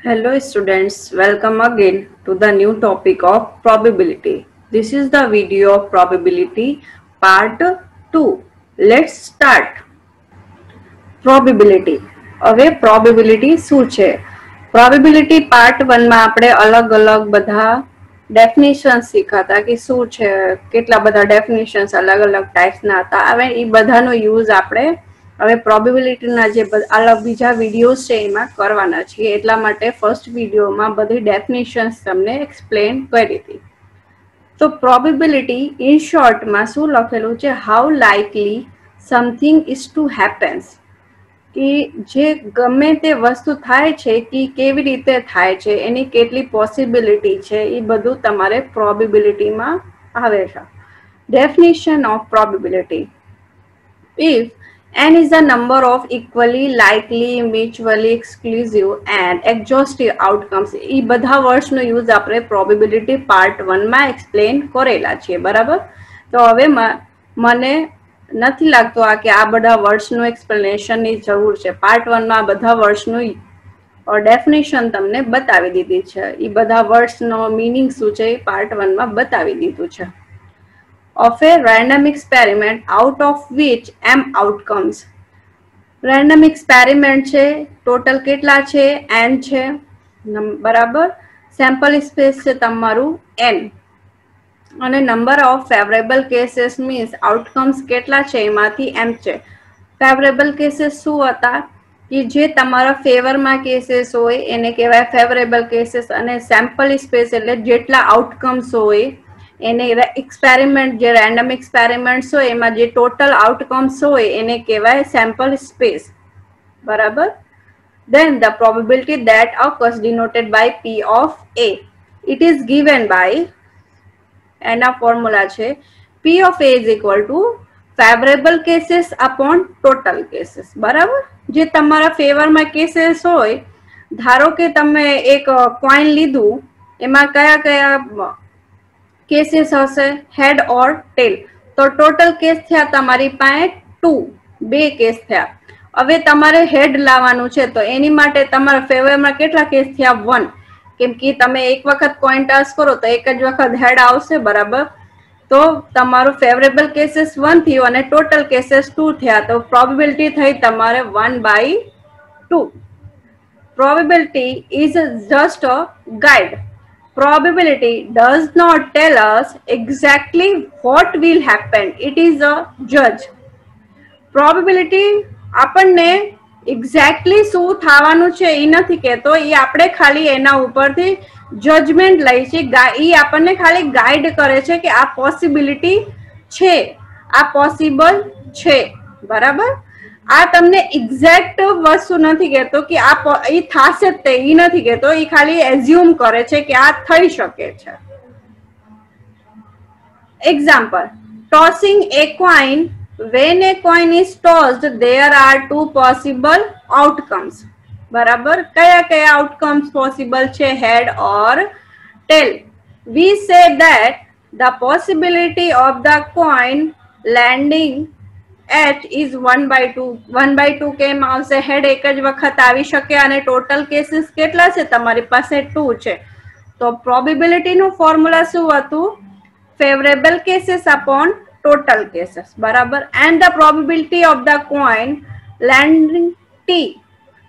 Hello students, welcome again to the new topic of probability. This is the video of probability part 2. Let's start. Probability. હવે probability શું છે? Probability part 1 માં આપણે અલગ-અલગ બધા definition શીખાતા કે શું છે, કેટલા બધા ડેફિનેશન્સ અલગ-અલગ ટાઈપ્સના હતા. હવે એ બધાનો યુઝ આપણે હવે પ્રોબેબિલિટીના જે બીજા વિડીયોઝ છે એમાં કરવાના છીએ. એટલા માટે ફર્સ્ટ વિડીયોમાં બધી ડેફિનેશન્સ તમને એક્સપ્લેન કરી હતી. તો પ્રોબેબિલિટી ઇન શોર્ટમાં શું લખેલું છે? How likely something is to happens, કે જે ગમે તે વસ્તુ થાય છે કે કેવી રીતે થાય છે, એની કેટલી પોસિબિલિટી છે, એ બધું તમારે પ્રોબેબિલિટીમાં આવે છે. Definition of probability: if n is the number of equally likely, mutually exclusive and exhaustive outcomes, એ બધા વર્ડ્સનો યુઝ આપણે પ્રોબેબિલિટી પાર્ટ 1 માં એક્સપ્લેન કરેલા છે. બરાબર? તો હવે મને નથી લાગતું કે આ બધા વર્ડ્સનું એક્સપ્લેનેશનની જરૂર છે. પાર્ટ 1 માં બધા વર્ડ્સનું ડેફિનેશન તમને બતાવી દીધી છે. એ બધા વર્ડ્સનો મિનિંગ શું છે એ પાર્ટ 1 માં બતાવી દીધું છે. Of a random experiment out of which m outcomes. Random experiment છે, ટોટલ કેટલા છે? n છે. બરાબર? સેમ્પલ સ્પેસ છે તમારું n, અને number of favourable cases means outcomes કેટલા છે એમાંથી m છે. ફેવરેબલ કેસીસ શું હતા? કે જે તમારા ફેવરમાં કેસીસ હોય એને કહેવાય ફેવરેબલ કેસીસ, અને સેમ્પલ સ્પેસ એટલે જેટલા આઉટકમ્સ હોય એને એક્સપેરિમેન્ટ, જે રેન્ડમ એક્સપેરિમેન્ટ્સ હોય એમાં જે ટોટલ આઉટકમ્સ હોય એને કહેવાય સેમ્પલ સ્પેસ. બરાબર? Then the probability that occurs denoted by P of A. It is given by, એના ફોર્મ્યુલા છે P of A is equal to favorable cases upon total cases. બરાબર? જે તમારા ફેવરમાં કેસીસ હોય, ધારો કે તમે એક કોઈન લીધું, એમાં કયા કયા કેસીસ હશે? હેડ ઓર ટેલ. તો ટોટલ કેસ થયા તમારી પાસે 2 કેસ થયા. હવે તમારે હેડ લાવવાનું છે, તો એની માટે તમારા ફેવરમાં કેટલા કેસ થયા? 1. કેમ કે તમે એક વખત કોઈન ટોસ કરો તો એક જ વખત હેડ આવશે. બરાબર? તો તમારું ફેવરેબલ કેસીસ 1 થયું અને ટોટલ કેસીસ 2 થયા. તો પ્રોબેબિલિટી થઈ તમારે 1/2. Probability is just a guide. Probability does not tell us exactly what will happen. It is a judge. Probability આપણને એક્ઝેક્ટલી શું થવાનું છે એ નથી કહેતો, એ આપણે ખાલી એના ઉપરથી જજમેન્ટ લઈ છે. એ આપણને ખાલી ગાઈડ કરે છે કે આ પોસિબિલિટી છે, આ પોસિબલ છે. બરાબર? આ તમને એક્ઝેક્ટ વસ્તુ નથી કહેતો કે આ એ થશે જ, તે એ નથી કહેતો. એ ખાલી એઝ્યુમ કરે છે કે આ થઈ શકે છે. Example: tossing a coin. When a coin is tossed, there are 2 possible outcomes. બરાબર? કયા કયા outcomes possible છે? head or tail. We say that the possibility of the coin landing at is 1/2. 1/2 કેમ આવશે? હેડ એક જ વખત આવી શકે અને ટોટલ કેસીસ કેટલા છે તમારી પાસે? 2 છે. તો પ્રોબેબિલિટીનું ફોર્મ્યુલા શું હતું? Favourable cases upon total cases. બરાબર? and the probability of the coin landing t.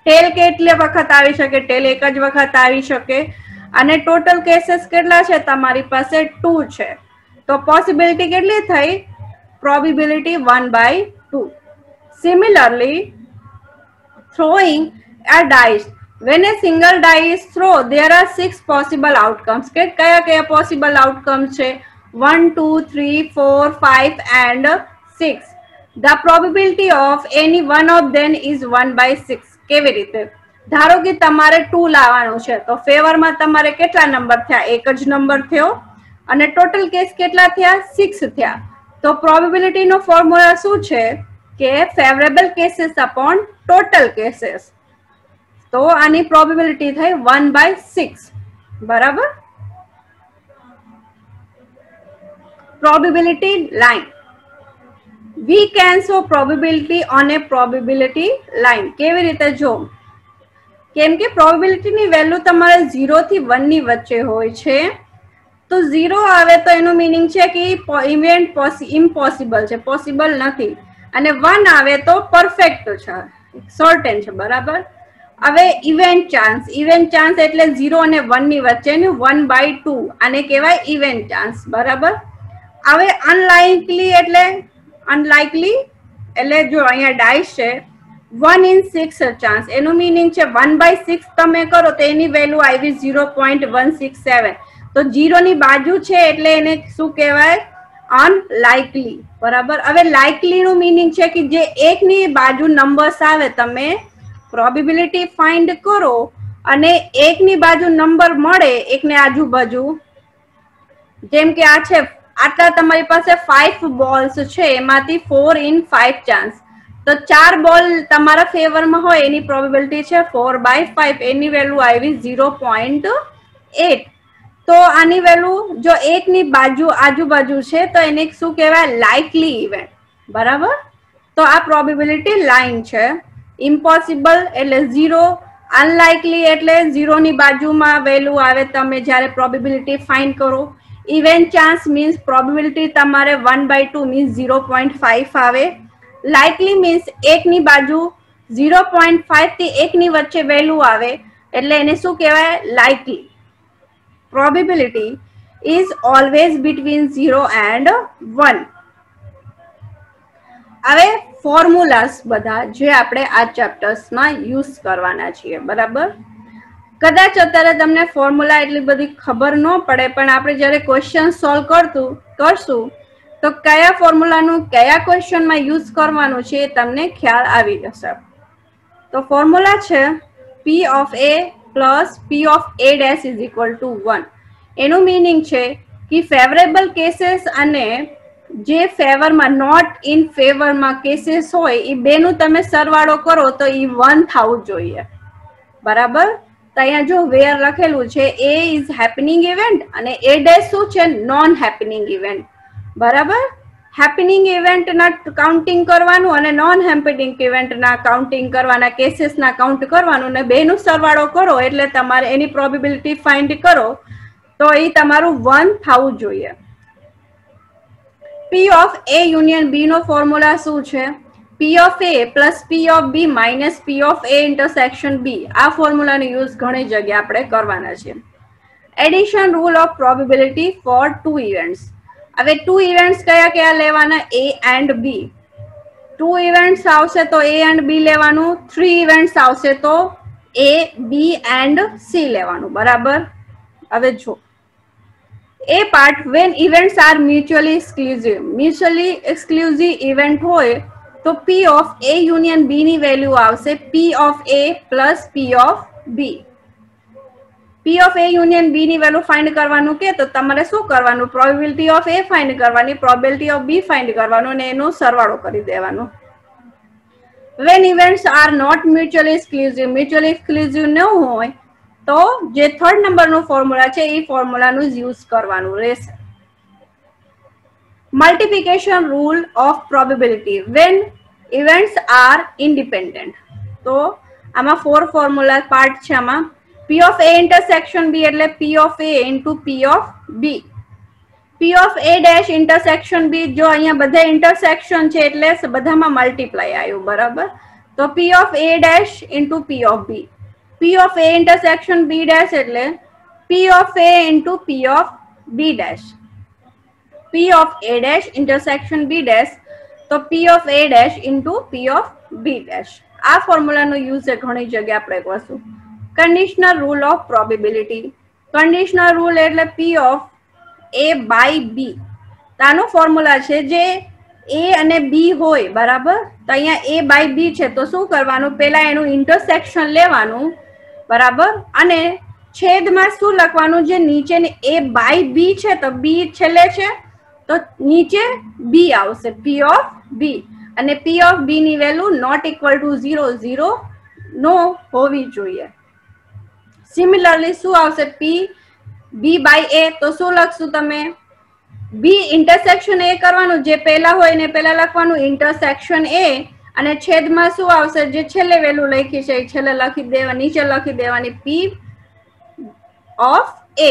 ટેલ કેટલી વખત આવી શકે? ટેલ એક જ વખત આવી શકે. અને ટોટલ કેસીસ કેટલા છે તમારી પાસે? 2 છે. તો પોસિબિલિટી કેટલી થઈ? Probability 1/2. Similarly, throwing a dice. When a single die is thrown, there are 6 possible outcomes. કયા કયા possible outcomes છે? 1, 2, 3, 4, 5 and 6. The probability of any one of them is 1/6. કેવી રીતે? ધારો કે તમારે 2 લાવવાનું છે, તો ફેવરમાં તમારે કેટલા નંબર થયા? એક જ નંબર થયો. અને ટોટલ કેસ કેટલા થયા? 6 થયા. તો પ્રોબેબિલિટીનો ફોર્મ્યુલા શું છે? કે favourable cases upon total cases. તો આની પ્રોબેબિલિટી થઈ 1/6. બરાબર? Probability line. We can show probability on a probability line. કેવી રીતે જો? કેમ કે પ્રોબેબિલિટીની વેલ્યુ તમારે 0 થી 1 ની વચ્ચે હોય છે, તો 0 આવે તો એનું મીનિંગ છે કે ઇવેન્ટ ઇમ્પોસિબલ છે, પોસિબલ નથી, અને 1 આવે તો પરફેક્ટ છે, સર્ટેન છે, બરાબર. હવે ઇવેન્ટ ચાન્સ એટલે 0 અને 1 ની વચ્ચેનું 1/2, આને કહેવાય ઇવેન્ટ ચાન્સ, બરાબર. હવે અનલાઇકલી એટલે જો અહીંયા ડાઇસ છે 1 in 6 ચાન્સ, એનું મીનિંગ છે 1/6 તમે કરો તો એની વેલ્યુ આવી 0.167, તો 0 ની બાજુ છે એટલે એને શું કહેવાય? અનલાઇકલી, બરાબર. હવે લાઇકલી નું મીનિંગ છે કે જે એકની બાજુ નંબર્સ આવે, તમે પ્રોબેબિલિટી ફાઇન્ડ કરો અને એકની બાજુ નંબર મળે, એકને આજુબાજુ, જેમ કે આ છે, આટલા તમારી પાસે 5 બોલ્સ છે, એમાંથી 4 in 5 ચાન્સ, તો 4 બોલ તમારા ફેવરમાં હોય એની પ્રોબેબિલિટી છે 4/5, એની વેલ્યુ આવી 0.8. તો આની વેલ્યુ જો એકની બાજુ આજુબાજુ છે તો એને શું કહેવાય? લાઇકલી ઇવેન્ટ, બરાબર. તો આ પ્રોબેબિલિટી લાઇન છે. ઇમ્પોસિબલ એટલે 0, અનલાઇકલી એટલે 0 ની બાજુમાં વેલ્યુ આવે તમે જ્યારે પ્રોબેબિલિટી ફાઇન્ડ કરો. ઇવેન્ટ ચાન્સ મીન્સ પ્રોબેબિલિટી તમારે 1/2 મીન્સ 0.5 આવે. લાઇકલી મીન્સ એકની બાજુ 0.5 થી 1 ની વચ્ચે વેલ્યુ આવે એટલે એને શું કહેવાય? Likely. Probability is always between 0 and 1. હવે ફોર્મ્યુલાસ બધા જે આપણે આ ચેપ્ટર્સમાં યુઝ કરવાના છીએ, બરાબર. કદાચ અત્યારે તમને ફોર્મ્યુલા એટલી બધી ખબર ન પડે, પણ આપણે જ્યારે ક્વેશ્ચન સોલ્વ કરશું તો કયા ફોર્મ્યુલાનું કયા ક્વેશ્ચનમાં યુઝ કરવાનું છે એ તમને ખ્યાલ આવી જશે. તો ફોર્મ્યુલા છે P of A plus P of A dash is equal to 1. એનું મીનિંગ છે કે ફેવરેબલ કેસીસ અને જે ફેવરમાં નોટ ઇન ફેવરમાં કેસીસ હોય એ બેનું તમે સરવાળો કરો તો એ 1 થવું જોઈએ, બરાબર. તો અહીંયા જો વેર લખેલું છે A is happening event અને A dash શું છે? નોન હેપનિંગ ઇવેન્ટ, બરાબર. હેપનિંગ ઇવેન્ટના કાઉન્ટિંગ કરવાનું અને નોન હેપનિંગ ઇવેન્ટના કાઉન્ટિંગ કરવાના, કેસીસના કાઉન્ટ કરવાનું, અને બેનું સરવાળો કરો એટલે તમારે એની પ્રોબેબિલિટી ફાઇન્ડ કરો તો એ તમારું 1 થવું જોઈએ. P of A union B નો ફોર્મ્યુલા શું છે? P of A plus P of B minus P of A intersection B. આ ફોર્મ્યુલાનો યુઝ ઘણી જગ્યાએ આપણે કરવાના છે. Addition rule of probability for 2 events. હવે 2 ઇવેન્ટ્સ કયા કયા લેવાના? A and B. 2 ઇવેન્ટ્સ આવશે તો A and B લેવાનું. 3 ઇવેન્ટ્સ આવશે તો A, B and C લેવાનું, બરાબર. હવે જો એ part, when events are mutually exclusive event હોય તો P of A union B ની વેલ્યુ આવશે P of A plus P of B. P of A union B ની વેલ્યુ ફાઇન્ડ કરવાનું કે તો તમારે શું કરવાનું? પ્રોબેબિલિટી ઓફ A ફાઇન્ડ કરવાની, પ્રોબેબિલિટી ઓફ B ફાઇન્ડ કરવાનું અને એનો સરવાળો કરી દેવાનો. When events are not mutually exclusive ન હોય તો જે 3rd નંબરનો ફોર્મ્યુલા છે એ ફોર્મ્યુલાનું યુઝ કરવાનું રહેશે. Multiplication rule of probability when events are independent. તો આમાં 4 ફોર્મ્યુલા પાર્ટ છે. આમાં P of A intersection B એટલે P of A into P of B. P of A dash intersection B, જો અહીંયા બધા ઇન્ટરસેક્શન છે એટલે બધામાં મલ્ટીપ્લાય આવ્યું, બરાબર. તો P of A dash into P of B. P of A intersection B dash એટલે P of A into P of B dash. P of A dash intersection B dash તો P of A dash into P of B dash. આ ફોર્મ્યુલાનો use ઘણી જગ્યાએ આપણે કરશું. Conditional rule of probability. Conditional rule એટલે P of A by B. આનો formula છે જે A અને B હોય, બરાબર. તો અહીંયા A by B છે તો શું કરવાનું? પહેલા એનું ઇન્ટરસેક્શન લેવાનું, બરાબર, અને છેદમાં શું લખવાનું? જે નીચે A by B છે તો B છેલ્લે છે તો નીચે B આવશે, P of B, અને P of B ની વેલ્યુ નોટ ઇક્વલ ટુ 0, 0 નો હોવી જોઈએ. સિમિલરલી શું આવશે? P B by A, તો શું લખશું તમે? B ઇન્ટરસેક્શન A કરવાનું, જે પહેલા હોય ને પહેલા લખવાનું ઇન્ટરસેક્શન A, અને છેદમાં શું આવશે, જે છેલ્લે વેલ્યુ લખી છે એ છેલ્લે લખી દેવા, નીચે લખી દેવાની p of a,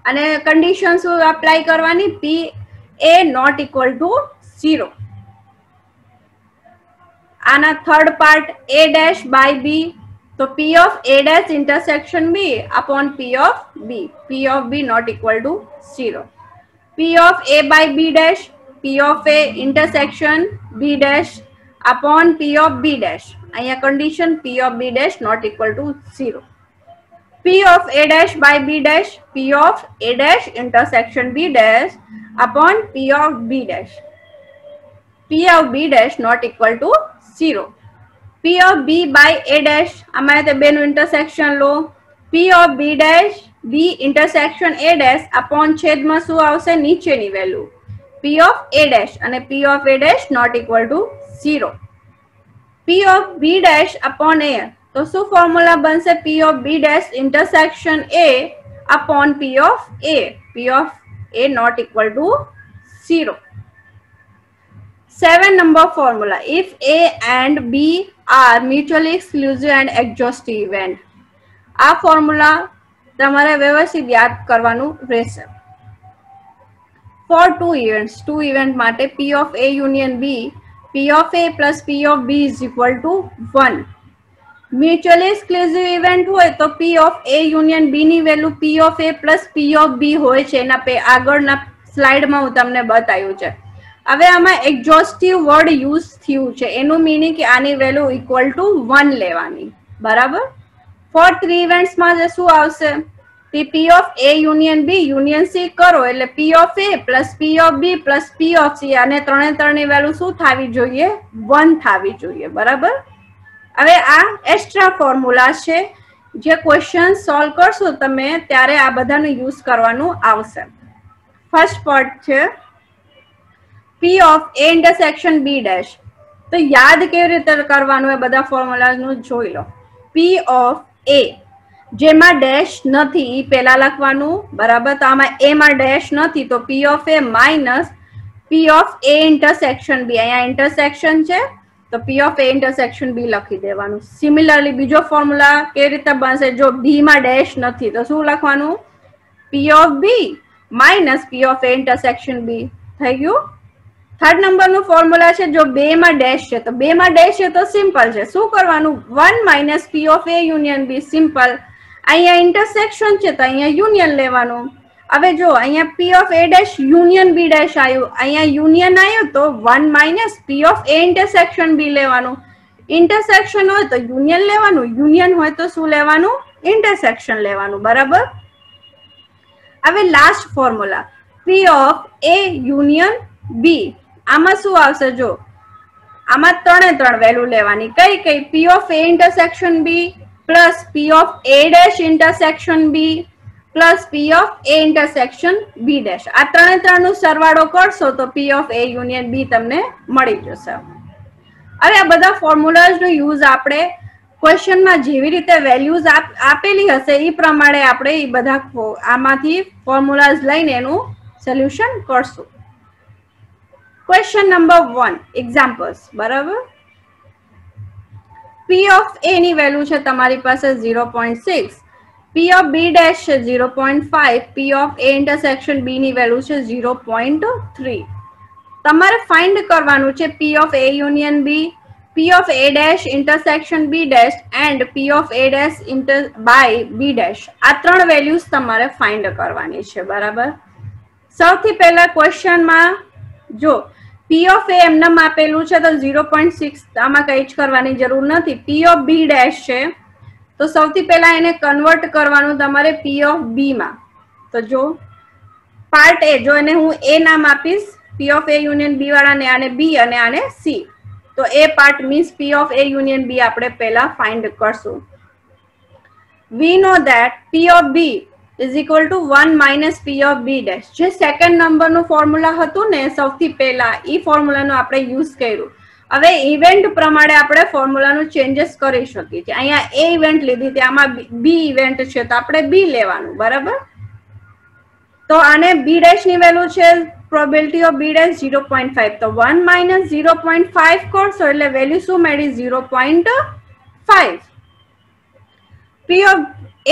અને કન્ડિશન શું એપ્લાય કરવાની, p a not equal to 0. આના third part a dash by b, તો p of a dash intersection b upon p of b, p of b not equal to 0. p of a by b dash, p of a intersection b dash upon p of b dash, અહીંયા condition p of b dash not equal to 0. p of a dash by b dash, p of a dash intersection b dash upon p of b dash, p of b dash not equal to 0. p of b by a dash, અમારે તે બેનું intersection લો, p of b dash b intersection a dash upon છેદમાં શું આવશે, નીચેની value p of a dash, અને p of a dash not equal to 0. p of b dash upon a, તો શું ફોર્મ્યુલા બનશે, p of b dash intersection a upon p of a, p of a not equal to 0. 7 number formula, if a and b are mutually exclusive and exhaustive event. આ formula તમારે વ્યવસ્થિત યાદ કરવાનું રહેશે. For two events માટે p of a union b, p of a plus p of b is equal to 1. Mutually exclusive event હોય તો p of a union b ની value p of a plus p of b હોય છે, એના આગળના સ્લાઇડમાં હું તમને બતાવ્યું છે. હવે આમાં એક્ઝોસ્ટિવ વર્ડ યુઝ થયું છે, એનું મીનિંગ કે આની વેલ્યુ ઇક્વલ ટુ 1 લેવાની, બરાબર. ફોર 3 ઇવેન્ટ્સમાં જે શું આવશે, p of a union b union c કરો એટલે p of a plus p of b plus p of c, અને ત્રણે ત્રણની વેલ્યુ શું થવી જોઈએ, 1 થવી જોઈએ, બરાબર. હવે આ એક્સ્ટ્રા ફોર્મ્યુલા છે, જે ક્વેશ્ચન સોલ્વ કરશો તમે ત્યારે આ બધાનું યુઝ કરવાનું આવશે. ફર્સ્ટ પાર્ટ છે p of a intersection b dash, તો યાદ કેવી રીતે કરવાનું એ બધા ફોર્મ્યુલાનું જોઈ લો. p of a જેમાં ડેશ નથી એ પહેલા લખવાનું, બરાબર. તો આમાં a માં ડેશ નથી, તો p of a minus p of a intersection b, અહીંયા ઇન્ટરસેક્શન છે તો p of a intersection b લખી દેવાનું. સિમિલરલી બીજો ફોર્મ્યુલા કેવી રીતે બનશે, જો b માં ડેશ નથી તો શું લખવાનું, p of b minus p of a intersection b, થઈ ગયું. થર્ડ નંબરનું ફોર્મ્યુલા છે, જો 2 માં ડેશ છે તો 2 માં ડેશ છે તો સિમ્પલ છે, શું કરવાનું, 1 minus p of a union b, simple. અહીંયા ઇન્ટરસેક્શન છે તો અહીંયા યુનિયન લેવાનું. હવે જો અહીંયા p of a dash union b dash આવ્યું, અહીંયા યુનિયન આવ્યું તો 1 minus p of a intersection b લેવાનું. ઇન્ટરસેક્શન હોય તો યુનિયન લેવાનું, યુનિયન હોય તો શું લેવાનું, ઇન્ટરસેક્શન લેવાનું, બરાબર. હવે last formula p of a union b, આમાં શું આવશે, જો આમાં ત્રણે ત્રણ વેલ્યુ લેવાની, કઈ કઈ, p of a intersection b plus p of a dash intersection b plus p of a intersection b dash, આ ત્રણે ત્રણનો સરવાળો કરશો તો p of a union b તમને મળી જશે. હવે આ બધા ફોર્મ્યુલાઝનો યુઝ આપણે ક્વેશ્ચનમાં જેવી રીતે વેલ્યુઝ આપેલી હશે એ પ્રમાણે આપણે એ બધા આમાંથી ફોર્મ્યુલાઝ લઈને એનું સોલ્યુશન કરશું. ક્વેશ્ચન નંબર 1 એક્ઝામ્પલ્સ, બરાબર. p of a ની વેલ્યુ છે તમારી પાસે 0.6, p of b dash છે 0.5, p of a intersection b ની વેલ્યુ છે 0.3. તમારે ફાઇન્ડ કરવાનું છે p of a union b, p of a dash intersection b dash and p of a dash by b dash, આ ત્રણ values તમારે find કરવાની છે, બરાબર. સૌથી પહેલા ક્વેશ્ચનમાં જો p of a એમનામ આપેલું છે તો 0.6, આમાં કંઈ જ કરવાની જરૂર નથી. p of b dash છે તો સૌથી પહેલા એને કન્વર્ટ કરવાનું તમારે p of b માં. તો જો પાર્ટ એ, જો એને હું a નામ આપીશ, p of a union b વાળાને આને b અને આને c, તો એ part means p of a union b આપણે પહેલા ફાઇન્ડ કરશું. we know that p of b is equal to 1 minus p of b dash, જે સેકન્ડ નંબરનું ફોર્મ્યુલા હતું ને સૌથી પહેલા, એ ફોર્મ્યુલાનો આપણે યુઝ કર્યું. હવે ઇવેન્ટ પ્રમાણે આપણે ફોર્મ્યુલાનું ચેન્જીસ કરી શકીએ છીએ. અહીંયા a ઇવેન્ટ લીધી હતી, આમાં b ઇવેન્ટ છે તો આપણે b લેવાનું, બરાબર. તો આને b ડેશ ની વેલ્યુ છે પ્રોબેબિલિટી ઓફ બી ડેશ 0.5 તો 1 માઇનસ 0.5 કરશો એટલે વેલ્યુ શું મળી 0.5. પી ઓફ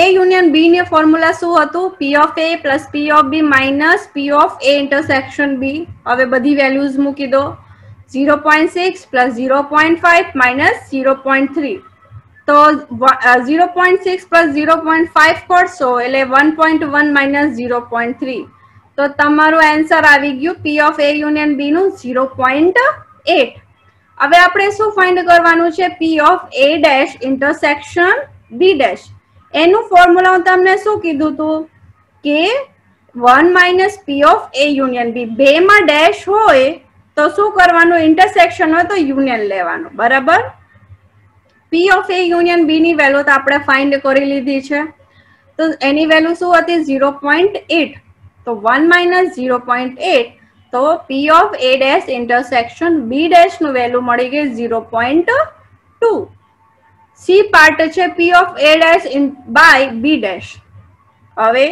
એ યુનિયન બી ની ફોર્મ્યુલા શું હતું P of A plus P of B minus P of A intersection B. હવે બધી વેલ્યુઝ મૂકી દો 0.6 પ્લસ 0.5 માઇનસ 0.3 તો 0.6 પ્લસ 0.5 કરશો એટલે 1.1 માઇનસ 0.3 તો તમારું આન્સર આવી ગયું પી ઓફ એ યુનિયન બી નું 0.8. હવે આપણે શું ફાઇન્ડ કરવાનું છે P of A dash intersection B dash. એનું ફોર્મ્યુલા હું તમને શું કીધું હતું કે 1 minus P of A union B. બેમાં ડેશ હોય તો શું કરવાનું ઇન્ટરસેક્શન હોય તો યુનિયન લેવાનું. બરાબર. પી ઓફ એ યુનિયન બી ની વેલ્યુ તો આપણે ફાઇન્ડ કરી લીધી છે તો એની વેલ્યુ શું હતી 0.8 તો 1 માઇનસ 0.8 તો P of A dash intersection B dash નું વેલ્યુ મળી ગઈ 0.2. સી પાર્ટ છે P of A dash by B dash. હવે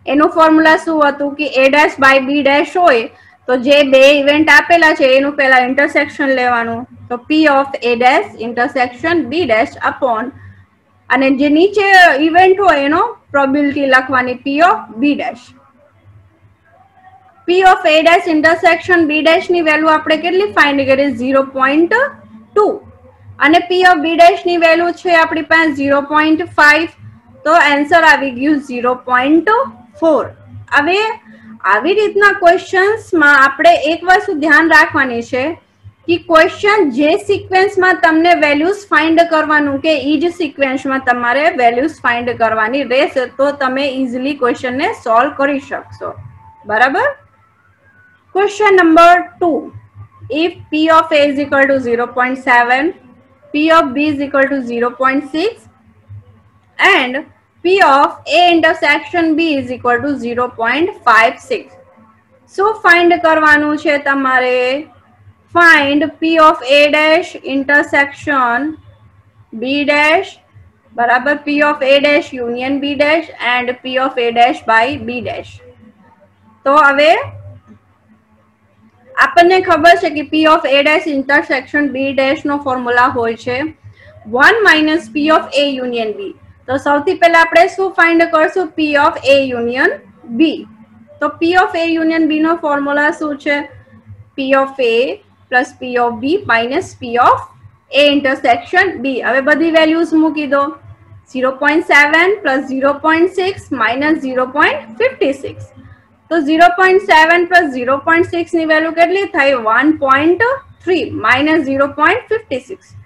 એનું ફોર્મ્યુલા શું હતું કે A dash by B dash હોય તો જે બે ઇવેન્ટ આપેલા છે એનું પહેલા ઇન્ટરસેક્શન લેવાનું તો P of A dash intersection B dash upon અને જે નીચે ઇવેન્ટ હોય એનો પ્રોબેબિલિટી લખવાની P of B dash. P of A dash intersection B dash ની વેલ્યુ આપણે કેટલી ફાઇન્ડ કરી 0.2 અને પી ઓફ બી ડેશ ની વેલ્યુ છે આપણી પાસે 0.5 તો આન્સર આવી ગયું 0.4. હવે આવી રીતના ક્વેશ્ચન્સમાં આપણે એક વસ્તુ ધ્યાન રાખવાની છે કે ક્વેશ્ચન જે સિક્વન્સમાં તમને વેલ્યુઝ ફાઇન્ડ કરવાનું કે ઈ જ સિક્વન્સમાં તમારે વેલ્યુઝ ફાઇન્ડ કરવાની રહેશે તો તમે ઇઝીલી ક્વેશ્ચનને સોલ્વ કરી શકશો. બરાબર. Question number 2. if p of a is equal to 0.7, p of b is equal to 0.6 and P of A intersection B is equal to 0.56. So find કરવાનું છે તમારે find P of A dash intersection B dash બરાબર P of A dash union B dash and P of A dash by B dash. તો હવે આપણને ખબર છે કે P of A dash intersection B dash no formula હોય છે 1 minus P of A union B. તો સૌથી પહેલા આપણે શું ફાઇન્ડ કરશું P of A union B. તો P of A union B નો ફોર્મ્યુલા શું છે P of A plus P of B minus P of A intersection B. હવે બધી વેલ્યુઝ મૂકી દો 0.7 plus 0.6 minus 0.56. તો 0.7 plus 0.6 ની વેલ્યુ કેટલી થઈ 1.3 minus 0.56.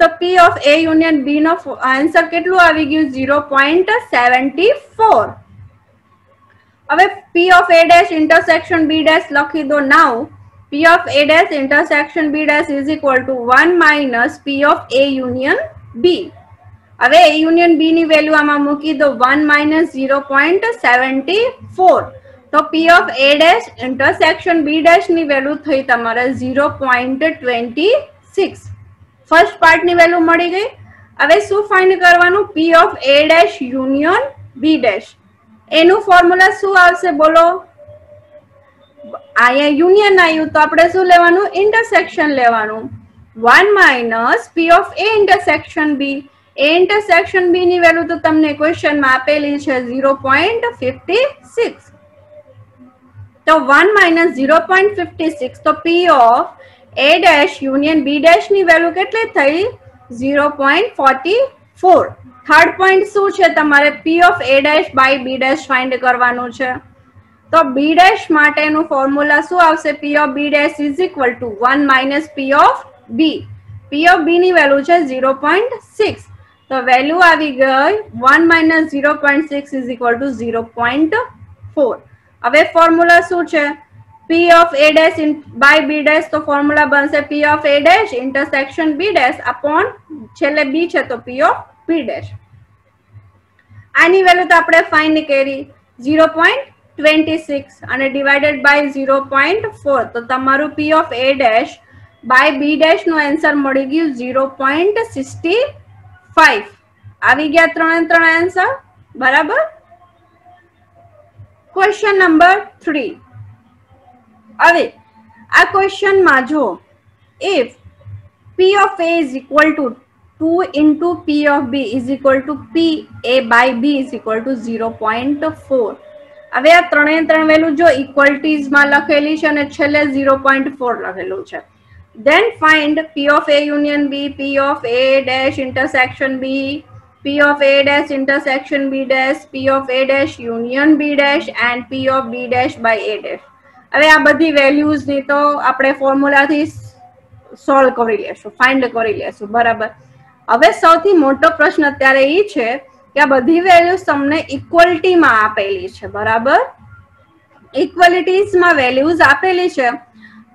તો P of A union B નો આન્સર કેટલું આવી ગયું 0.74. હવે P of A dash intersection B dash લખી દો. now P of A dash intersection B dash is equal to 1 minus P of A union B. હવે A union B ની value આમાં મૂકી દો 1 minus 0.74. તો P of A dash intersection B dash ની value થઈ તમારે 0.26. ફર્સ્ટ પાર્ટ ની વેલ્યુ મળી ગઈ. હવે શું ફાઇન્ડ કરવાનું P of A dash union B dash. એનું ફોર્મ્યુલા શું આવશે બોલો. અહીંયા યુનિયન આવ્યું તો આપણે શું લેવાનું ઇન્ટરસેક્શન લેવાનું 1 minus P of A intersection B. A intersection B ની વેલ્યુ તો તમને ક્વેશ્ચનમાં આપેલી છે 0.56. તો 1 minus 0.56 તો P of A dash union B dash ની વેલ્યુ કેટલી થઈ 0.44. થર્ડ પોઈન્ટ શું છે તમારે P of A dash by B dash find કરવાનું છે. તો B dash માટેનું ફોર્મ્યુલા શું આવશે P of B dash is equal to 1 minus P of B. P of B ની વેલ્યુ છે 0.6. તો વેલ્યુ આવી ગઈ 1 minus 0.6 is equal to 0.4. હવે ફોર્મ્યુલા શું છે P of A dash by B dash તો ફોર્મ્યુલા બનશે P of A dash intersection B dash upon છેલ્લે B છે તો P of B dash. આની વેલ્યુ તો આપણે ફાઇન્ડ કરી 0.26 અને ડિવાઇડેડ બાય 0.4 તો તમારું P of A dash by B dash નું આન્સર મળી ગયું 0.65. આવી ગયા ત્રણ આન્સર. બરાબર. Question number 3. હવે આ ક્વેશ્ચનમાં જો if P of A is equal to 2 into P of B is equal to P A by B is equal to 0.4. હવે આ ત્રણ વેલ્યુ જો ઇક્વલિટીઝમાં લખેલી છે અને છેલ્લે 0.4 લખેલું છે. Then find P of A union B, P of A dash intersection B, P of A dash intersection B dash, P of A dash union B dash and P of B dash by A dash. હવે આ બધી values ની તો આપણે ફોર્મ્યુલાથી solve કરી લેશું, find કરી લેશું, બરાબર. હવે સૌથી મોટો પ્રશ્ન અત્યારે એ છે કે આ બધી વેલ્યુઝ તમને ઇક્વલિટીમાં આપેલી છે, બરાબર. ઇક્વલિટીઝમાં વેલ્યુઝ આપેલી છે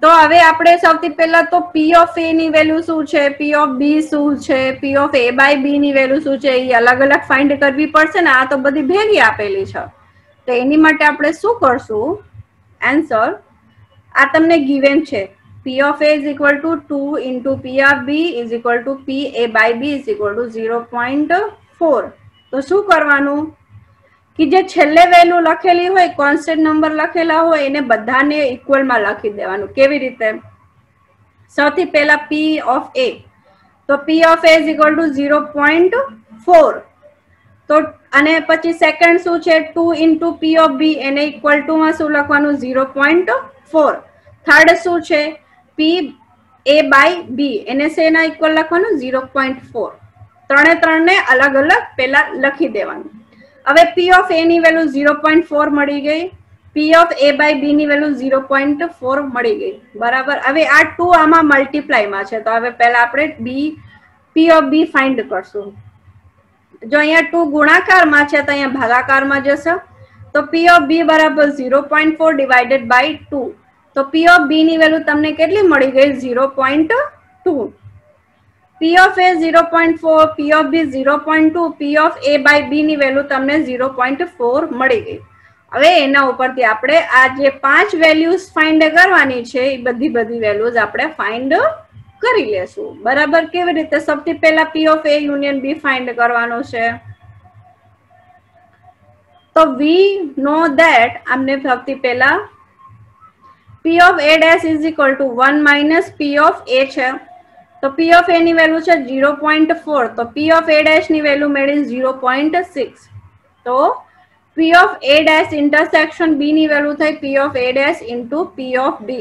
તો હવે આપણે સૌથી પહેલા તો P of A ની વેલ્યુ શું છે, P of B શું છે, P of A by B ની વેલ્યુ શું છે, એ અલગ અલગ ફાઇન્ડ કરવી પડશે ને. આ તો બધી ભેગી આપેલી છે તો એની માટે આપણે શું કરશું, આન્સર આ તમને ગિવન છે. P of A is equal to 2 into P of B is equal to P A by B is equal to 0.4. તો શું કરવાનું કે જે છેલ્લે વેલ્યુ લખેલી હોય, કોન્સ્ટન્ટ નંબર લખેલા હોય, એને બધાને ઇક્વલમાં લખી દેવાનું. કેવી રીતે? સૌથી પહેલા P of A, તો P of A is equal to 0.4. તો અને પછી સેકન્ડ શું છે, 2 into P of B, એને ઇક્વલ ટુ માં શું લખવાનું, 0.4. થર્ડ શું છે, P A by B, એને શેના ઇક્વલ લખવાનું, 0.4. ત્રણે અલગ અલગ પહેલા લખી દેવાનું. હવે P of A ની વેલ્યુ 0.4 મળી ગઈ, P of A by B ની વેલ્યુ 0.4 મળી ગઈ, બરાબર. હવે આ 2 આમાં મલ્ટીપ્લાયમાં છે તો હવે પહેલા આપણે P of B ફાઇન્ડ કરશું. જો અહીંયા 2 ગુણાકારમાં છે તો અહીંયા ભાગાકારમાં જશે તો P of B બરાબર 0.4 ડિવાઇડેડ બાય 2. તો P of B ની વેલ્યુ તમને કેટલી મળી ગઈ, 0.2. P of A 0.4, P of B 0.2, P of A by B ની વેલ્યુ તમને 0.4 મળી ગઈ. હવે એના ઉપરથી આપણે આ જે 5 વેલ્યુઝ ફાઇન્ડ કરવાની છે એ બધી વેલ્યુઝ આપણે ફાઇન્ડ કરી લેશું, બરાબર. કેવી રીતે? સૌથી પહેલા P of A union B find કરવાનો છે. તો we know that અમને સૌથી પહેલા P of A dash is equal to 1 minus P of A છે. તો P of A ની વેલ્યુ છે 0.4, તો P of A dash ની વેલ્યુ મળી 0.6. તો P of A dash intersection B ની વેલ્યુ થઈ P of A dash into P of B.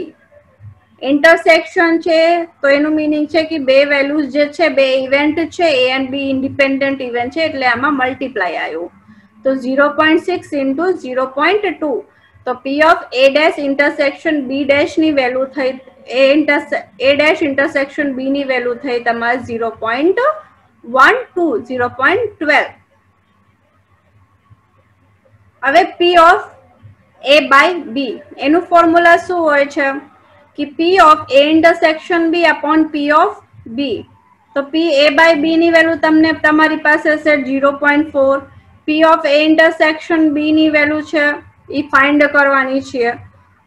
Intersection છે તો એનું મિનિંગ છે કે બે વેલ્યુઝ જે છે, બે ઇવેન્ટ છે, A and B independent event છે એટલે આમાં મલ્ટીપ્લાય આવ્યું. તો 0.6 into 0.2. તો P of A dash intersection B dash ની વેલ્યુ થઈ A dash intersection B ની વેલ્યુ થઈ તમારે 0.12, 0.12. હવે P of A by B એનું ફોર્મ્યુલા શું હોય છે કે P of A intersection B upon P of B. તો P A by B ની વેલ્યુ તમને તમારી પાસે છે 0.4, P of A intersection B ની વેલ્યુ છે એ ફાઇન્ડ કરવાની છે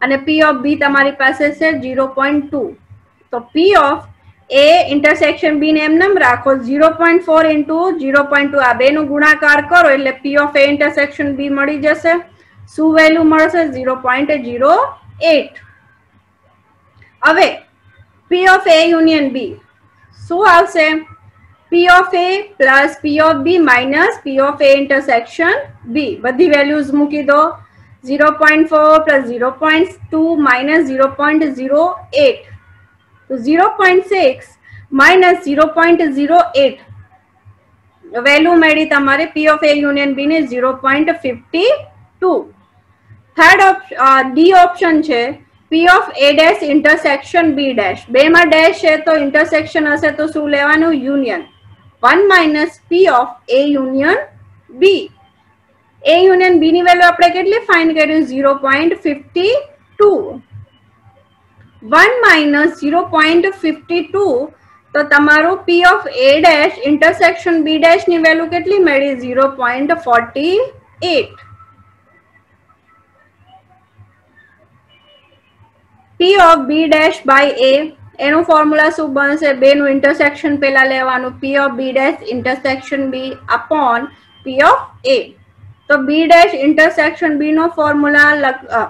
અને P of B તમારી પાસે છે 0.2. તો P of A intersection B ને એમ રાખો, 0.4 into 0.2 આ બેનું ગુણાકાર કરો એટલે P of A intersection B મળી જશે. શું વેલ્યુ મળશે? 0.08. હવે P of A union B શું આવશે? P of A plus P of B minus P of A intersection B. બધી વેલ્યુઝ મૂકી દો. 0.4 plus 0.2 minus 0.08. તો 0.6 minus 0.08 વેલ્યુ મળી તમારે P of A union B ને 0.52. થર્ડ D ઓપ્શન છે P of A dash intersection B dash. બેમાં dash છે તો ઇન્ટરસેક્શન હશે તો શું લેવાનું? Union. 1 minus P of A union B. A union B ની વેલ્યુ આપણે કેટલી ફાઇન્ડ કર્યું? 0.52. 1 minus 0.52 તો તમારું P of A dash intersection B dash ની વેલ્યુ કેટલી મળી? 0.48. P of B dash by A એનું ફોર્મ્યુલા શું બનશે? બેનું ઇન્ટરસેક્શન પહેલા લેવાનું, P of B dash intersection B upon P of A. તો B dash intersection B નો ફોર્મ્યુલા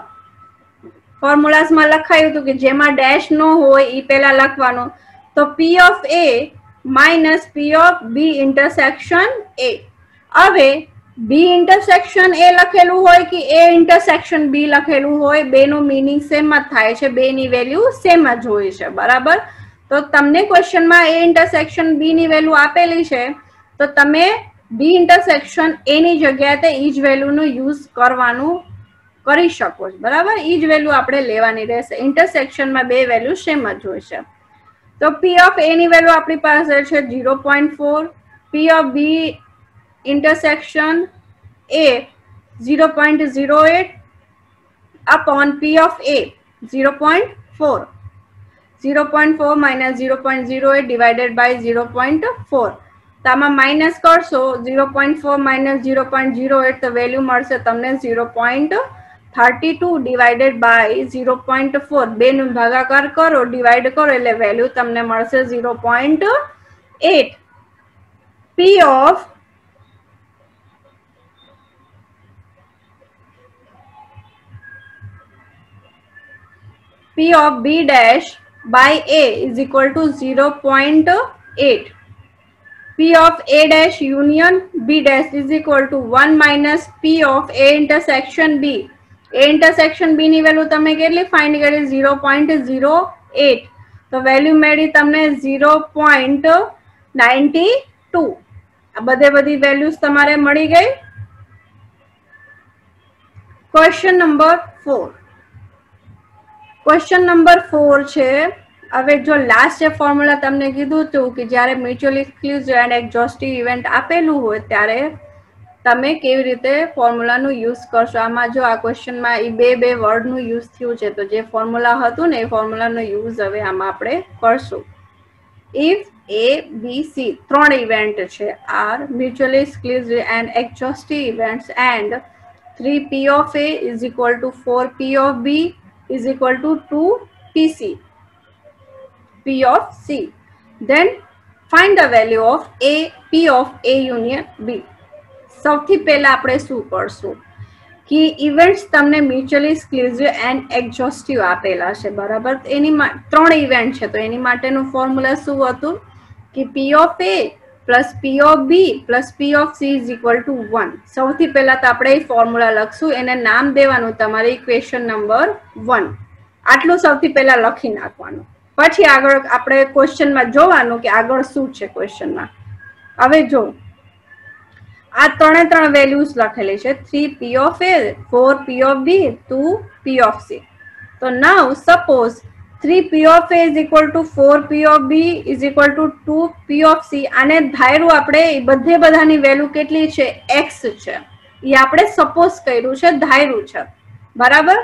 ફોર્મ્યુલાસમાં લખાયું હતું કે જેમાં ડેશ નો હોય એ પહેલા લખવાનું. તો P of A minus P of B intersection A. હવે B ઇન્ટરસેક્શન A લખેલું હોય કે A ઇન્ટરસેક્શન B લખેલું હોય, બેનું મિનિંગ સેમ જ થાય છે, બેની વેલ્યુ સેમ જ હોય છે, બરાબર. તો તમને ક્વેશ્ચનમાં A ઇન્ટરસેક્શન B ની વેલ્યુ આપેલી છે, તો તમે B ઇન્ટરસેક્શન A ની જગ્યાએ એ જ વેલ્યુનો યુઝ કરી શકો છો, બરાબર. એ જ વેલ્યુ આપણે લેવાની રહેશે. ઇન્ટરસેક્શનમાં બે વેલ્યુ સેમ જ હોય છે. તો P of A ની વેલ્યુ આપણી પાસે છે 0.4, P of B intersection A 0.08 upon P of A 0.4. 0.4 minus 0.08 divided by 0.4. તો આમાં માઇનસ કરશો 0.4 minus 0.08 તો વેલ્યુ મળશે તમને 0.32 divided by 0.4. બેનું ભાગાકાર કરો, ડિવાઈડ કરો એટલે વેલ્યુ તમને મળશે 0.8. P of B dash by A is equal to 0.8. P of A dash union B dash is equal to 1 minus P of A intersection B. A intersection B ની value તમે કેટલી find કરી? 0.08. તો value મળી તમને 0.92. આ બધી values તમારે મળી ગઈ. Question number 4. ક્વેશ્ચન નંબર 4 છે. હવે જો લાસ્ટ જે ફોર્મ્યુલા તમને કીધું હતું કે જ્યારે mutually exclusive and exhaustive event આપેલું હોય ત્યારે તમે કેવી રીતે ફોર્મ્યુલાનું યુઝ કરશો. આમાં જો આ ક્વેશ્ચનમાં એ બે વર્ડનું યુઝ થયું છે, તો જે ફોર્મ્યુલા હતું ને એ ફોર્મ્યુલાનો યુઝ હવે આમાં આપણે કરશું. ઇફ A, B, C ત્રણ ઇવેન્ટ છે, are mutually exclusive and exhaustive events and 3P of A is equal to 4P of B is equal to 2PC. P of C. Then find the value of A, P of A union B. સૌથી પહેલા આપણે શું કરશું કે events તમને mutually exclusive and exhaustive આપેલા છે, બરાબર. એની ત્રણ ઇવેન્ટ છે, તો એની માટેનું ફોર્મ્યુલા શું હતું કે P of A plus P of B plus P of C is equal to 1. સૌથી પહેલા તો આપણે એ ફોર્મ્યુલા લખશું, એને નામ દેવાનું તમારે ઇક્વેશન નંબર 1. આટલું સૌથી પહેલા લખી નાખવાનું. પછી આગળ આપણે ક્વેશ્ચનમાં જોવાનું કે આગળ શું છે ક્વેશ્ચનમાં. હવે જો આ ત્રણ વેલ્યુઝ લખેલી છે, 3P of A, 4P of B, 2P of C. તો નાઉ suppose 3P of A is equal to 4P of B is equal to 2P of C. આને ધાર્યું આપણે બધાની વેલ્યુ કેટલી છે? X છે. એ આપણે સપોઝ કર્યું છે, ધાર્યું છે, બરાબર.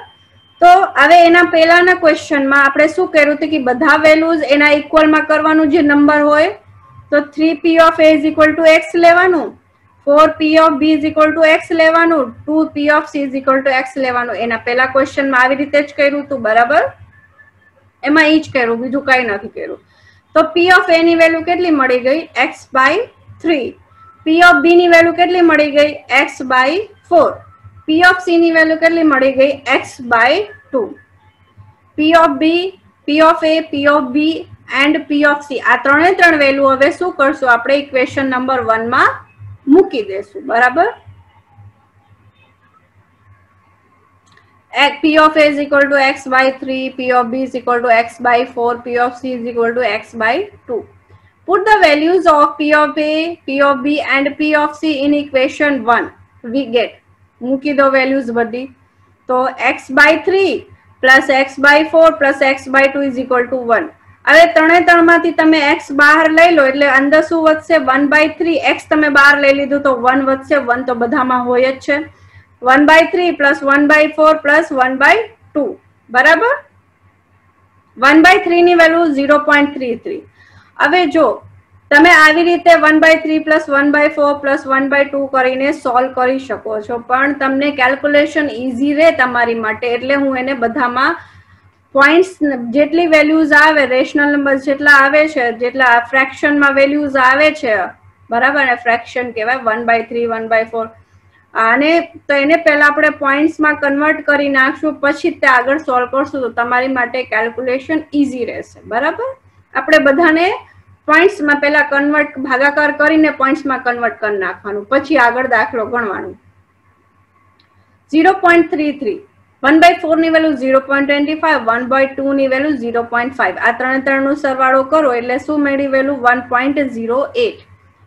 તો હવે એના પહેલાના ક્વેશ્ચનમાં આપણે શું કર્યું હતું કે બધા વેલ્યુઝ એના ઇક્વલમાં કરવાનું, જે નંબર હોય. તો 3P of A is equal to X લેવાનું, 4P of B is equal to X લેવાનું, 2P of C is equal to X લેવાનું. એના પહેલા ક્વેશ્ચનમાં આવી રીતે જ કર્યું હતું, બરાબર. એમાં એ જ કર્યું, બીજું કઈ નથી કર્યું. તો P of A ની વેલ્યુ કેટલી મળી ગઈ? X/3. P of B ની વેલ્યુ કેટલી મળી ગઈ? X/4. P of C ની વેલ્યુ કેટલી મળી ગઈ? X/2. P of B, P of A, P of B and P of C આ ત્રણ વેલ્યુ હવે શું કરશું આપણે ઇક્વેશન નંબર 1 માં મૂકી દેશું, બરાબર. P of A is equal to X/3, P of B is equal to X/4, P of C is equal to X/2. Put the values of P of A, P of B and P of C in equation 1. We get મૂકી દો values બધી. તો X/3 plus X/4 plus X/2 is equal to 1. હવે ત્રણેમાંથી તમે X બહાર લઈ લો એટલે અંદર શું વધશે? 1/3. X તમે બહાર લઈ લીધું તો 1 વધશે, 1 તો બધામાં હોય જ છે. 1/3 plus 1/4 plus 1/2, બરાબર. 1/3 ની વેલ્યુ 0.33. હવે જો તમે આવી રીતે 1/3 plus 1/4 plus 1/2 કરીને સોલ્વ કરી શકો છો, પણ તમને કેલ્ક્યુલેશન ઈઝી રહે તમારી માટે એટલે હું એને બધામાં પોઈન્ટ્સ જેટલી વેલ્યુઝ આવે, રેશનલ નંબર જેટલા આવે છે, જેટલા ફ્રેક્શનમાં વેલ્યુઝ આવે છે, બરાબર. અને ફ્રેક્શન કહેવાય 1/3, 1/4. આને તો એને પહેલા આપણે પોઈન્ટ્સમાં કન્વર્ટ કરી નાખશું, પછી તે આગળ સોલ્વ કરશું તો તમારી માટે કેલ્ક્યુલેશન ઈઝી રહેશે. બરાબર, આપણે બધાને પોઈન્ટ્સમાં પહેલા કન્વર્ટ ભાગાકાર કરીને પોઈન્ટ્સમાં કન્વર્ટ કરી નાખવાનું, પછી આગળ દાખલો ગણવાનું. 0.33 1/4 ની વેલ્યુ 0.25, 1/2 ની વેલ્યુ 0.5. આ ત્રણનું સરવાળો કરો એટલે શું મળી value 1.08.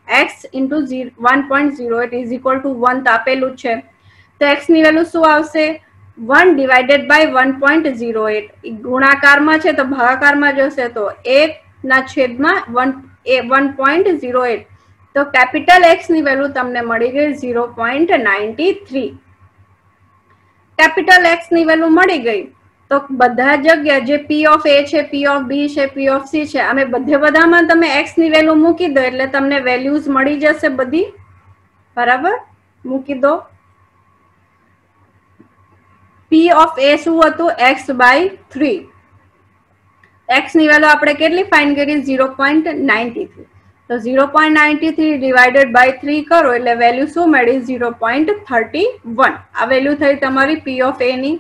x into 1.08 is equal to 1 તો આપેલું છે. તો x ની વેલ્યુ શું આવશે? 1 divided by 1.08. ગુણાકારમાં છે તો ભાગાકારમાં જશે તો 1 ના છેદમાં 1.08. તો કેપિટલ x ની વેલ્યુ તમને મળી ગઈ 0.93. કેપિટલ x ની વેલ્યુ મળી ગઈ તો બધા જગ્યા જે p ઓફ a છે, p ઓફ b છે, p ઓફ c છે, અમે બધામાં તમે x ની વેલ્યુ મૂકી દો એટલે તમને વેલ્યુઝ મળી જશે બધી. બરાબર, મૂકી દો. p ઓફ a શું હતું? x/3. x ની વેલ્યુ આપણે કેટલી ફાઇન્ડ કરી? 0.93. તો 0.93 ડિવાઇડેડ બાય 3 કરો એટલે વેલ્યુ શું મળી? 0.31. આ વેલ્યુ થઈ તમારી p ઓફ a ની.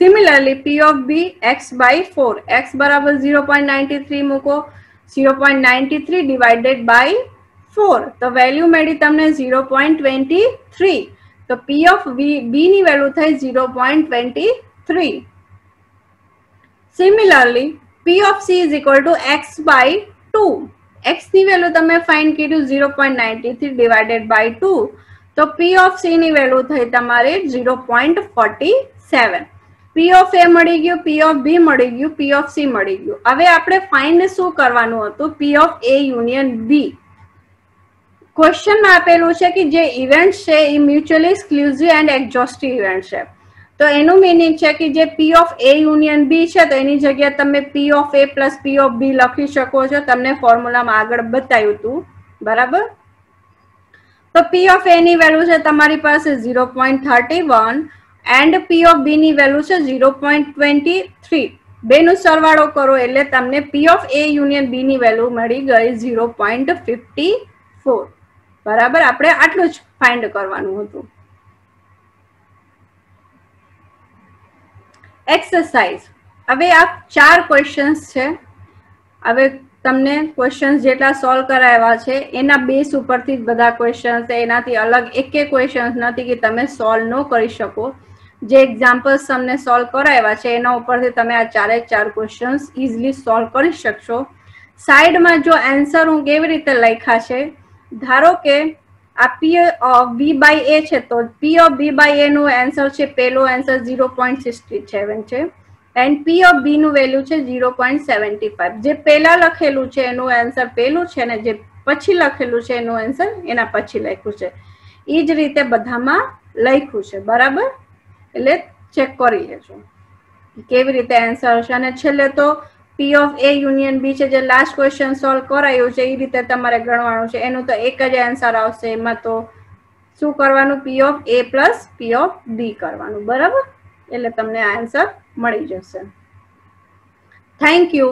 Similarly p of b x/4. x બરાબર 0.93 મૂકો, 0.93 ડિવાઇડેડ બાય 4 તો વેલ્યુ મળી તમને 0.23. તો p ઓફ b ની વેલ્યુ થઈ 0.23. Similarly p of c is equal to x/2. x ની વેલ્યુ તમે ફાઇન્ડ કર્યું 0.93 ડિવાઇડેડ બાય 2 તો p ઓફ c ની વેલ્યુ થઈ તમારે 0.47. p ઓફ a મળી ગયું, p ઓફ b મળી ગયું, p ઓફ c મળી ગયું. હવે આપણે ફાઇન્ડ શું કરવાનું હતું? p of a union b. ક્વેશ્ચનમાં આપેલું છે કે જે ઇવેન્ટ છે એ mutually exclusive and exhaustive event છે. તો એનું મીનિંગ છે કે જે p of a union b છે તો એની જગ્યાએ તમે p of a plus p of b લખી શકો છો. તમને ફોર્મ્યુલામાં આગળ બતાવ્યું હતું. બરાબર, તો p ઓફ a ની વેલ્યુ છે તમારી પાસે 0.31 એન્ડ p ઓફ b ની વેલ્યુ છે 0.23. બેનો સરવાળો કરો એટલે તમને p of a union b ની વેલ્યુ મળી ગઈ 0.54. બરાબર, આપણે આટલું જ ફાઇન્ડ કરવાનું હતું. એક્સરસાઇઝ. હવે આ 4 ક્વેશ્ચન્સ છે. હવે તમને ક્વેશ્ચન્સ જેટલા સોલ્વ કરાવ્યા છે એના બેઝ ઉપરથી જ બધા ક્વેશ્ચન્સ છે, એનાથી અલગ એક ક્વેશ્ચન્સ નથી કે તમે સોલ્વ ન કરી શકો. જે એક્ઝામ્પલ્સ તમને સોલ્વ કરાવ્યા છે એના ઉપરથી તમે આ 4 ક્વેશ્ચન્સ ઇઝીલી સોલ્વ કરી શકશો. સાઈડમાં જો આન્સર હું કેવી રીતે લખ્યા છે, ધારો કે આ p of b by a છે તો p of b by a નું આન્સર છે, પહેલો આન્સર 0.67 છે એન્ડ p ઓફ b નું વેલ્યુ છે 0.75. જે પહેલા લખેલું છે એનું આન્સર પહેલું છે અને જે પછી લખેલું છે એનું આન્સર એના પછી લખ્યું છે. એ જ રીતે બધામાં લખ્યું છે. બરાબર, એટલે ચેક કરી લેજો કેવી રીતે આન્સર છે. અને છેલ્લે તો p of a union b છે, જે લાસ્ટ ક્વેશ્ચન સોલ્વ કરાયું છે એ રીતે તમારે ગણવાનું છે. એનું તો એક જ આન્સર આવશે. એમાં તો શું કરવાનું? p of a plus p of b કરવાનું. બરાબર, એટલે તમને આન્સર મળી જશે. Thank you.